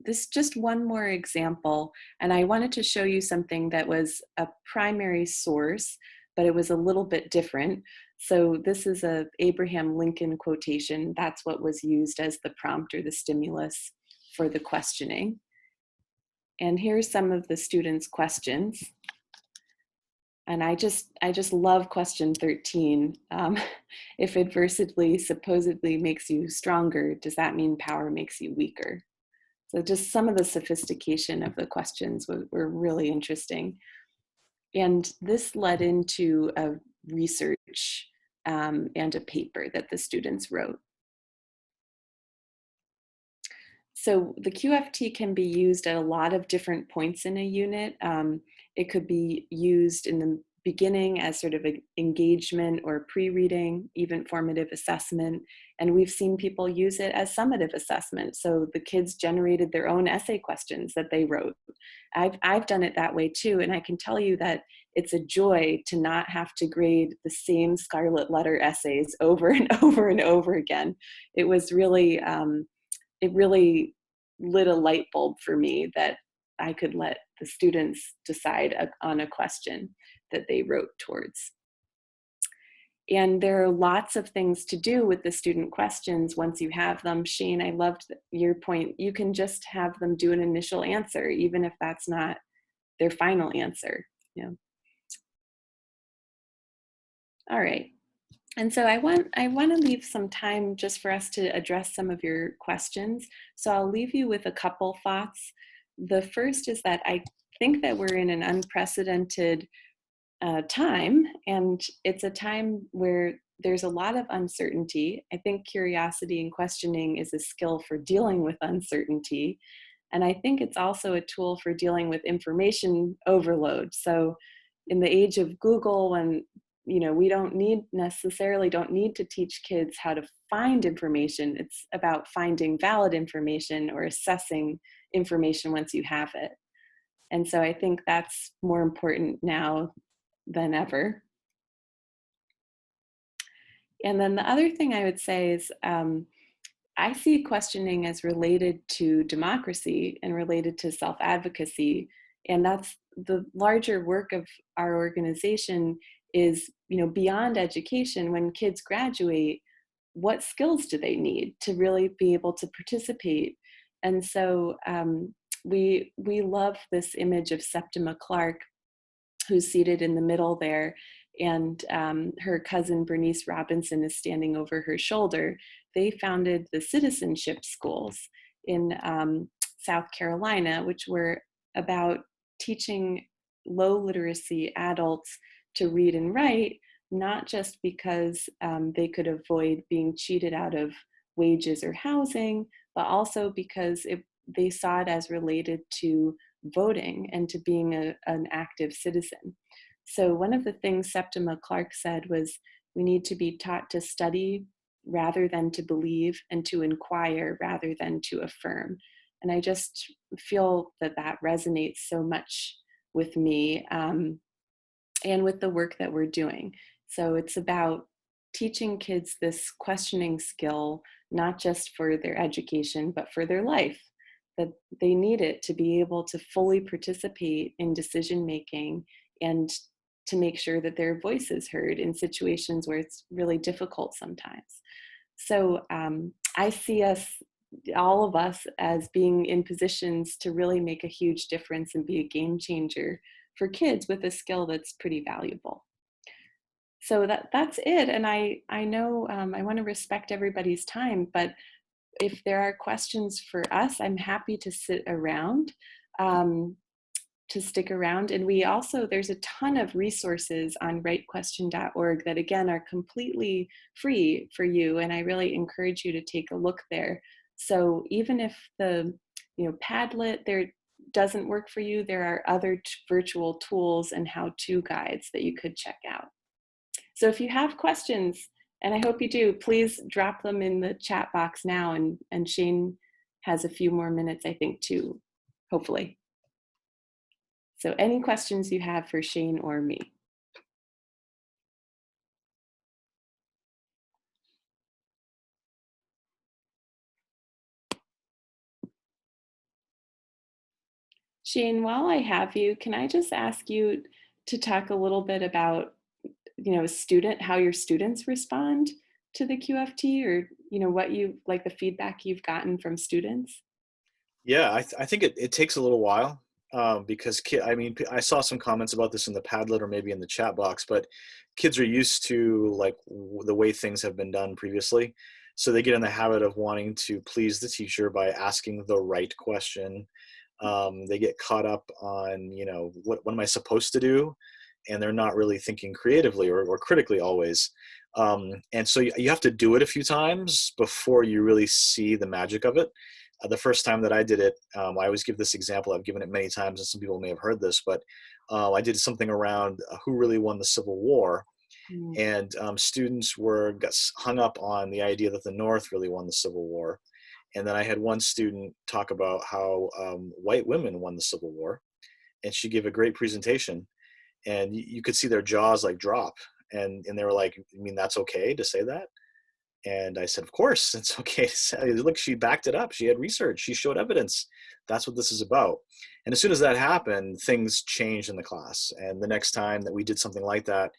This is just one more example, and I wanted to show you something that was a primary source, but it was a little bit different. So this is a Abraham Lincoln quotation. That's what was used as the prompt or the stimulus for the questioning. And here's some of the students' questions. And I just love question 13. If adversity supposedly makes you stronger, does that mean power makes you weaker? So just some of the sophistication of the questions were really interesting. And this led into a research and a paper that the students wrote. So the QFT can be used at a lot of different points in a unit. It could be used in the beginning as sort of an engagement or pre-reading, even formative assessment. And we've seen people use it as summative assessment. So the kids generated their own essay questions that they wrote. I've done it that way too. And I can tell you that it's a joy to not have to grade the same scarlet letter essays over and over and over again. It was really, it really lit a light bulb for me that I could let the students decide on a question that they wrote towards. And there are lots of things to do with the student questions once you have them. Shane, I loved your point. You can just have them do an initial answer, even if that's not their final answer. Yeah. All right. And so I want to leave some time just for us to address some of your questions. So I'll leave you with a couple thoughts. The first is that I think that we're in an unprecedented time, and it's a time where there's a lot of uncertainty. I think curiosity and questioning is a skill for dealing with uncertainty. And I think it's also a tool for dealing with information overload. So in the age of Google, when we don't necessarily need to teach kids how to find information. It's about finding valid information or assessing information once you have it. And so I think that's more important now than ever. And then the other thing I would say is I see questioning as related to democracy and related to self-advocacy. And that's the larger work of our organization is, beyond education. When kids graduate, what skills do they need to really be able to participate? And so we love this image of Septima Clark, who's seated in the middle there, and her cousin Bernice Robinson is standing over her shoulder. They founded the citizenship schools in South Carolina, which were about teaching low literacy adults to read and write, not just because they could avoid being cheated out of wages or housing, but also because they saw it as related to voting and to being an active citizen. So one of the things Septima Clark said was, we need to be taught to study rather than to believe, and to inquire rather than to affirm. And I just feel that resonates so much with me and with the work that we're doing. So it's about teaching kids this questioning skill, not just for their education, but for their life, that they need it to be able to fully participate in decision making and to make sure that their voice is heard in situations where it's really difficult sometimes. So I see all of us, as being in positions to really make a huge difference and be a game changer for kids with a skill that's pretty valuable. So that's it. And I know I want to respect everybody's time, but if there are questions for us, I'm happy to sit around, um, to stick around. And we also, there's a ton of resources on rightquestion.org that again are completely free for you. And I really encourage you to take a look there. So even if the, Padlet there doesn't work for you, there are other virtual tools and how-to guides that you could check out. So if you have questions, and I hope you do, please drop them in the chat box now. And Shane has a few more minutes, I think, too, hopefully. So any questions you have for Shane or me? Shane, while I have you, can I just ask you to talk a little bit about, how your students respond to the QFT, or, what you like, the feedback you've gotten from students? Yeah, I think it takes a little while because I mean, I saw some comments about this in the Padlet or maybe in the chat box, but kids are used to like the way things have been done previously. So they get in the habit of wanting to please the teacher by asking the right question. They get caught up on, what am I supposed to do? And they're not really thinking creatively or critically always. And so you have to do it a few times before you really see the magic of it. The first time that I did it, I always give this example. I've given it many times, and some people may have heard this, but I did something around who really won the Civil War, Mm. and students got hung up on the idea that the North really won the Civil War. And then I had one student talk about how white women won the Civil War, and she gave a great presentation, and you could see their jaws like drop, and they were like, "You mean that's okay to say that?" And I said, of course, it's okay to say. Look, she backed it up. She had research. She showed evidence. That's what this is about. And as soon as that happened, things changed in the class. And the next time that we did something like that,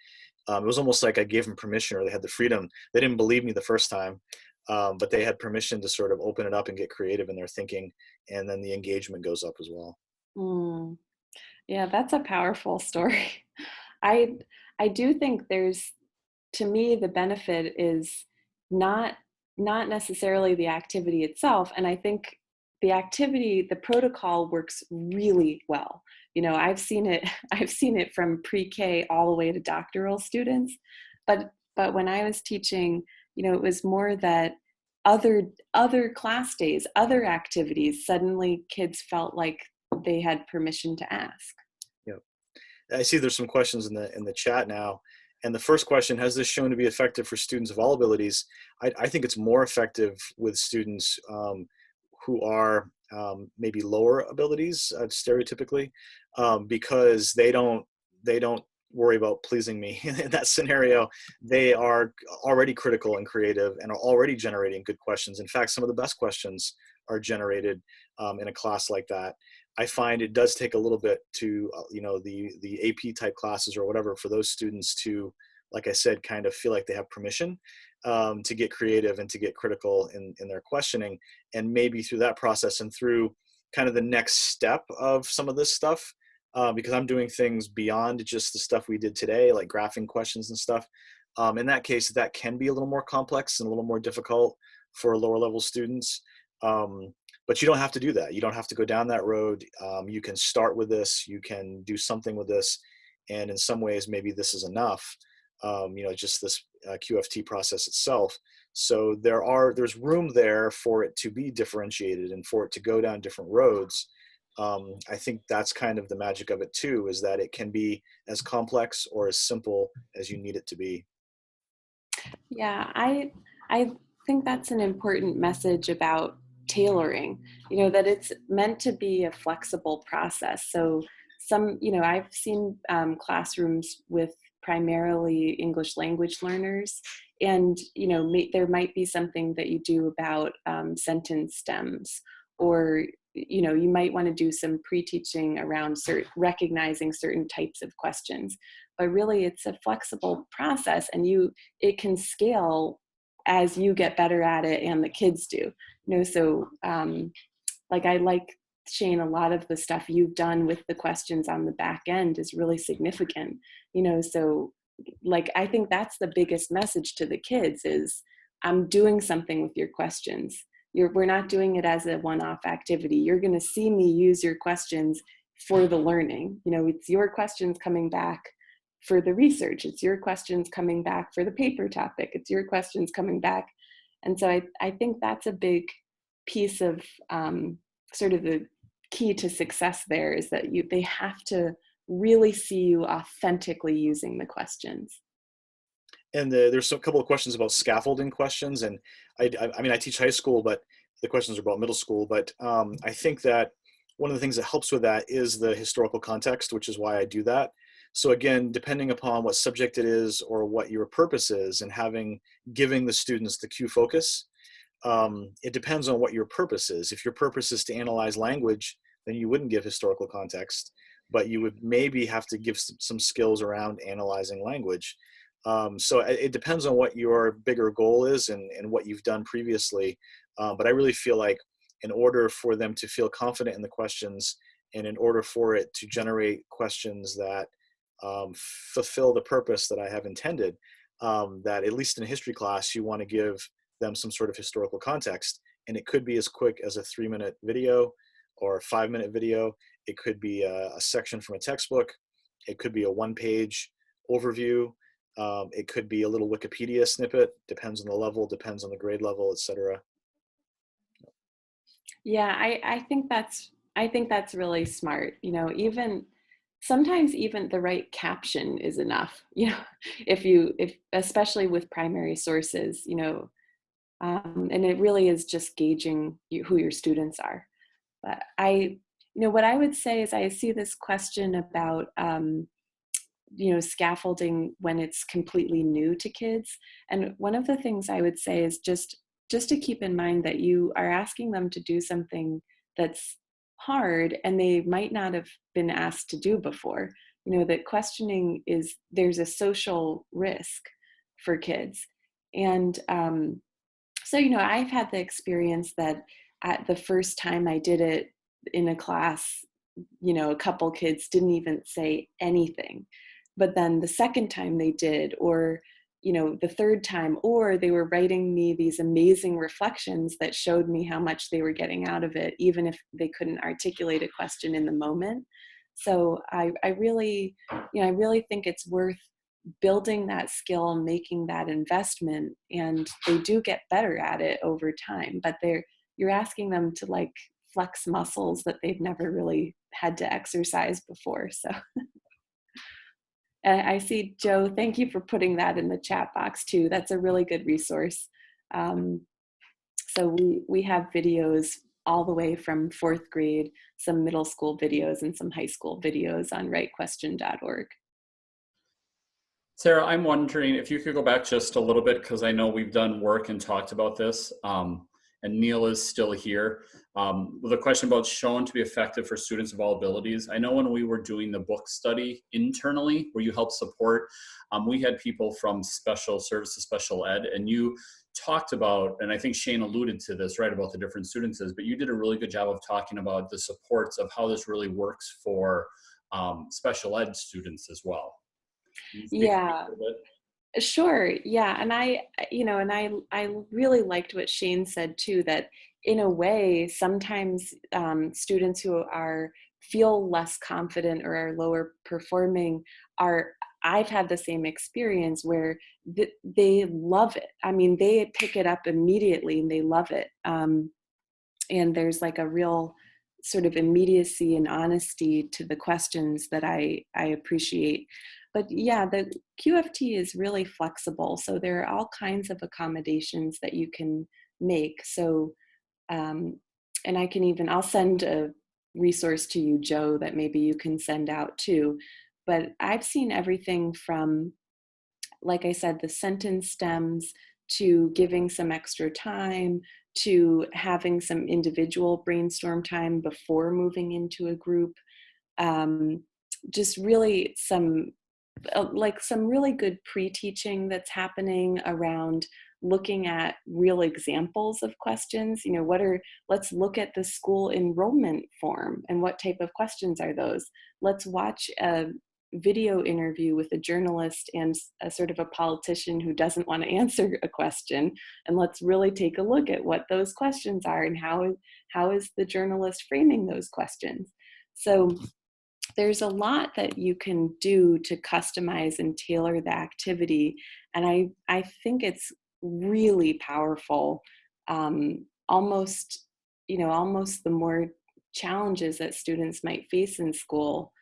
it was almost like I gave them permission, or they had the freedom. They didn't believe me the first time, but they had permission to sort of open it up and get creative in their thinking. And then the engagement goes up as well. Mm. Yeah, that's a powerful story. I I do think there's, to me, the benefit is not not necessarily the activity itself. And I think the activity, the protocol works really well. I've seen it, I've seen it from pre-K all the way to doctoral students. But when I was teaching, it was more that other class days, other activities, suddenly kids felt like they had permission to ask. Yeah. I see there's some questions in the chat now. And the first question, has this shown to be effective for students of all abilities? I think it's more effective with students who are maybe lower abilities, stereotypically, because they don't worry about pleasing me. In that scenario, they are already critical and creative and are already generating good questions. In fact, some of the best questions are generated in a class like that. I find it does take a little bit to, the AP type classes or whatever, for those students to, like I said, kind of feel like they have permission to get creative and to get critical in their questioning. And maybe through that process and through kind of the next step of some of this stuff, because I'm doing things beyond just the stuff we did today, like graphing questions and stuff. In that case, that can be a little more complex and a little more difficult for lower level students. But you don't have to do that. You don't have to go down that road. You can start with this. You can do something with this. And in some ways, maybe this is enough, just this QFT process itself. So there's room there for it to be differentiated and for it to go down different roads. I think that's kind of the magic of it too, is that it can be as complex or as simple as you need it to be. Yeah, I think that's an important message about tailoring, that it's meant to be a flexible process. So I've seen classrooms with primarily English language learners, and, there might be something that you do about sentence stems, or, you might want to do some pre-teaching around recognizing certain types of questions. But really, it's a flexible process, and it can scale as you get better at it and the kids do. So like, I like, Shane, a lot of the stuff you've done with the questions on the back end is really significant. So like, I think that's the biggest message to the kids is, I'm doing something with your questions. We're not doing it as a one-off activity. You're going to see me use your questions for the learning. You know, it's your questions coming back for the research. It's your questions coming back for the paper topic. It's your questions coming back. And so I think that's a big piece of sort of the key to success there, is that they have to really see you authentically using the questions. And there's a couple of questions about scaffolding questions. And I mean, I teach high school, but the questions are about middle school. But I think that one of the things that helps with that is the historical context, which is why I do that. So again, depending upon what subject it is or what your purpose is, and giving the students the cue focus, it depends on what your purpose is. If your purpose is to analyze language, then you wouldn't give historical context, but you would maybe have to give some skills around analyzing language. So it depends on what your bigger goal is and what you've done previously. But I really feel like in order for them to feel confident in the questions, and in order for it to generate questions that fulfill the purpose that I have intended, that at least in history class, you want to give them some sort of historical context. And it could be as quick as a 3-minute video or a 5-minute video. It could be a section from a textbook. It could be a 1-page overview. It could be a little Wikipedia snippet, depends on the level, depends on the grade level, etc. Yeah, I think that's really smart. You know, even sometimes even the right caption is enough. You know, if especially with primary sources, you know, and it really is just gauging who your students are. But you know, what I would say is I see this question about you know, scaffolding when it's completely new to kids. And one of the things I would say is just to keep in mind that you are asking them to do something that's hard and they might not have been asked to do before. You know, that questioning there's a social risk for kids. And so, you know, I've had the experience that at the first time I did it in a class, you know, a couple kids didn't even say anything. But then the second time they did, or, you know, the third time, or they were writing me these amazing reflections that showed me how much they were getting out of it, even if they couldn't articulate a question in the moment. So I really, you know, I really think it's worth building that skill, making that investment, and they do get better at it over time, but you're asking them to like flex muscles that they've never really had to exercise before. So I see, Joe, thank you for putting that in the chat box too. That's a really good resource. So we have videos all the way from 4th grade, some middle school videos and some high school videos on rightquestion.org. Sarah, I'm wondering if you could go back just a little bit, because I know we've done work and talked about this, and Neil is still here. With a question about shown to be effective for students of all abilities. I know when we were doing the book study internally, where you help support, we had people from special services, special ed, and you talked about, and I think Shane alluded to this, right, about the different students, but you did a really good job of talking about the supports of how this really works for special ed students as well. Yeah, sure. Yeah. And you know, and I really liked what Shane said too, that in a way, sometimes students who feel less confident or are lower performing I've had the same experience where they love it. I mean, they pick it up immediately and they love it. And there's like a real sort of immediacy and honesty to the questions that I appreciate. But yeah, the QFT is really flexible. So there are all kinds of accommodations that you can make. So, and I'll send a resource to you, Joe, that maybe you can send out too. But I've seen everything from, like I said, the sentence stems to giving some extra time, to having some individual brainstorm time before moving into a group. Just really some really good pre-teaching that's happening around looking at real examples of questions. You know, let's look at the school enrollment form and what type of questions are those. Let's watch a video interview with a journalist and a sort of a politician who doesn't want to answer a question, and let's really take a look at what those questions are and how is the journalist framing those questions. So there's a lot that you can do to customize and tailor the activity, and I think it's really powerful. Almost, almost the more challenges that students might face in school,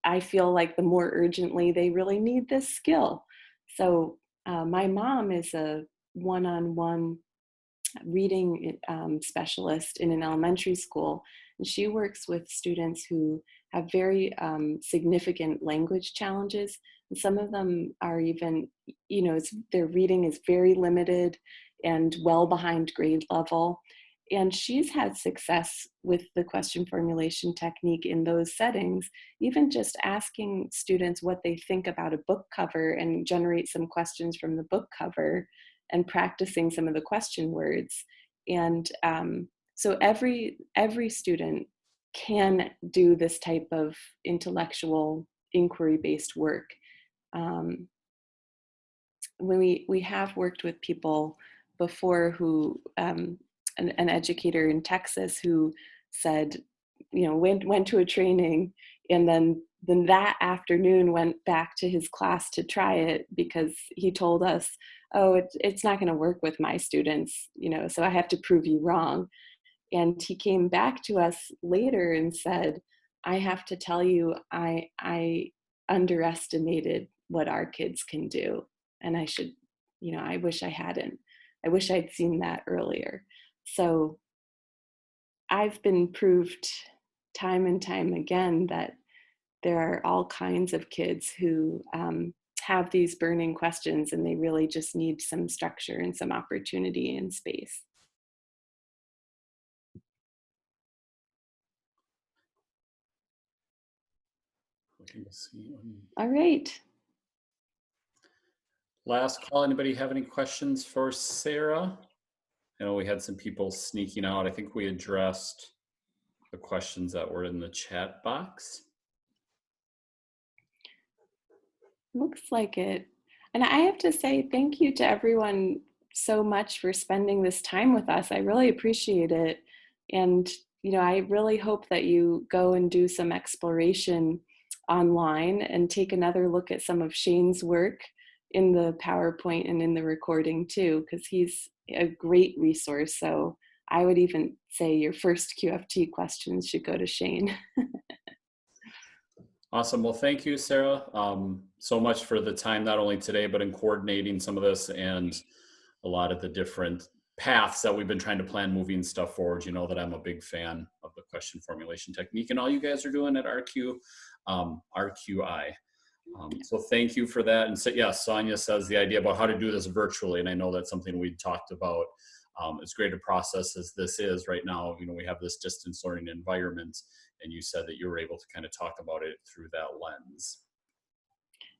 I feel like the more urgently they really need this skill. So my mom is a one-on-one reading specialist in an elementary school, and she works with students who have very significant language challenges. And some of them are even, their reading is very limited and well behind grade level. And she's had success with the question formulation technique in those settings, even just asking students what they think about a book cover and generate some questions from the book cover and practicing some of the question words. And so every student can do this type of intellectual inquiry-based work. When we have worked with people before who, an educator in Texas who said, went to a training and then that afternoon went back to his class to try it because he told us, oh, it's not going to work with my students, so I have to prove you wrong. And he came back to us later and said, I have to tell you, I underestimated what our kids can do. And I should, I wish I hadn't. I wish I'd seen that earlier. So I've been proved time and time again that there are all kinds of kids who have these burning questions, and they really just need some structure and some opportunity and space. Looking to see. All right. Last call. Anybody have any questions for Sarah? I know we had some people sneaking out. I think we addressed the questions that were in the chat box. Looks like it. And I have to say thank you to everyone so much for spending this time with us. I really appreciate it. And, I really hope that you go and do some exploration online and take another look at some of Shane's work in the PowerPoint and in the recording too, because he's a great resource. So I would even say your first QFT questions should go to Shane. Awesome. Well, thank you, Sarah, so much for the time, not only today, but in coordinating some of this and a lot of the different paths that we've been trying to plan moving stuff forward. You know that I'm a big fan of the question formulation technique and all you guys are doing at RQI. So thank you for that. And so, yeah, Sonia says the idea about how to do this virtually, and I know that's something we talked about. As great a process as this is right now, we have this distance learning environment, and you said that you were able to kind of talk about it through that lens.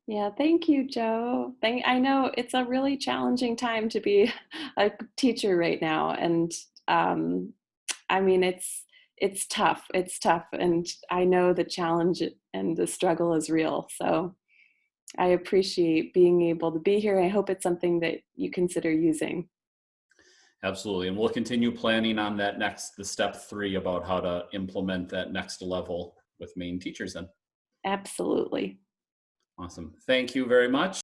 Yeah, thank you, Joe. I know it's a really challenging time to be a teacher right now, and I mean it's tough. It's tough, and I know the challenge and the struggle is real. So I appreciate being able to be here. I hope it's something that you consider using. Absolutely, and we'll continue planning on that the step 3 about how to implement that next level with Maine teachers then. Absolutely. Awesome. Thank you very much.